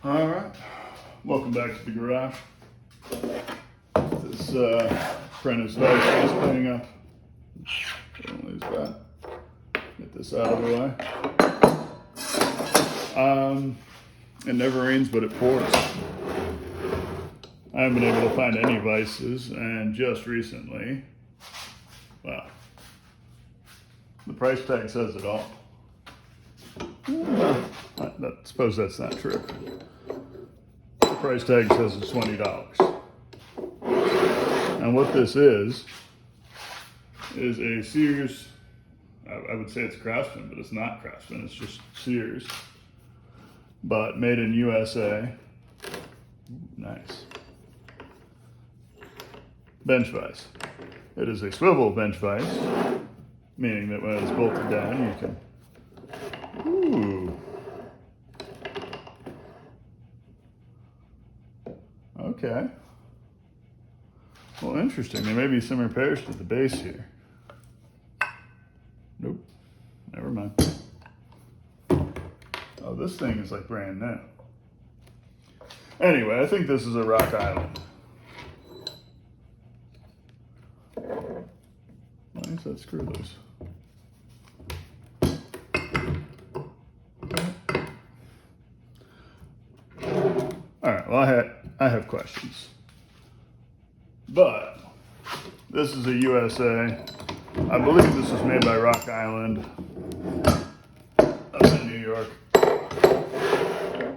All right, welcome back to the garage. This apprentice vise is cleaning up. Don't lose that. Get this out of the way. It never rains, but it pours. I haven't been able to find any vices, and just recently, well, the price tag says it all. I suppose that's not true. The price tag says it's $20. And what this is a Sears, I would say it's Craftsman, but it's not Craftsman, it's just Sears. But made in USA. Nice. Bench vise. It is a swivel bench vise, meaning that when it's bolted down, you can. Ooh. Okay. Well, interesting. There may be some repairs to the base here. Nope. Never mind. Oh, this thing is like brand new. Anyway, I think this is a Rock Island. Why does that screw loose? All right, well, I have questions. But this is a USA. I believe this was made by Rock Island up in New York.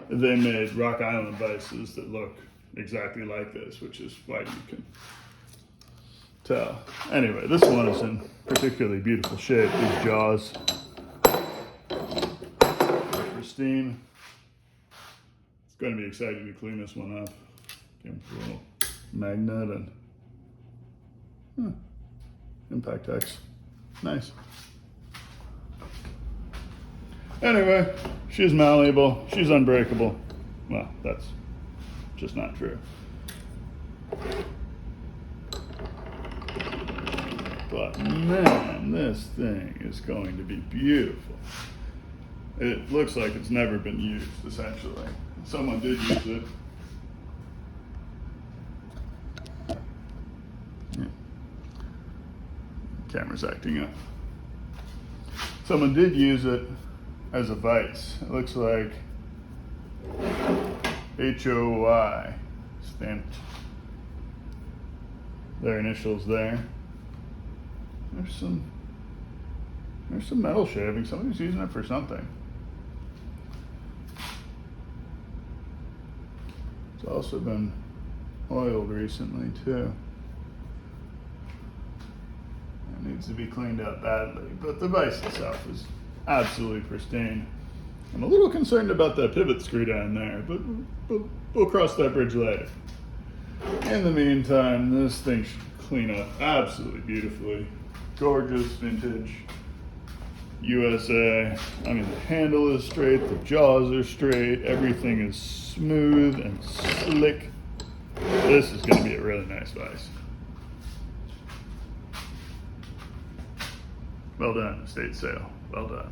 They made Rock Island vices that look exactly like this, which is why you can tell. Anyway, this one is in particularly beautiful shape. These jaws are pristine. It's going to be exciting to clean this one up. Give it a little magnet and impact X. Nice. Anyway, she's malleable, she's unbreakable. Well, that's just not true. But man, this thing is going to be beautiful. It looks like it's never been used, essentially. Someone did use it. Yeah. Camera's acting up. Someone did use it as a vise. It looks like HOI stamped their initials there. There's some metal shaving. Somebody's using it for something. It's also been oiled recently too. It needs to be cleaned up badly, but the vise itself is absolutely pristine. I'm a little concerned about that pivot screw down there, but we'll cross that bridge later. In the meantime, this thing should clean up absolutely beautifully. Gorgeous, vintage, USA. I mean, the handle is straight, the jaws are straight, everything is smooth and slick. This is going to be a really nice vise. Well done, estate sale. Well done.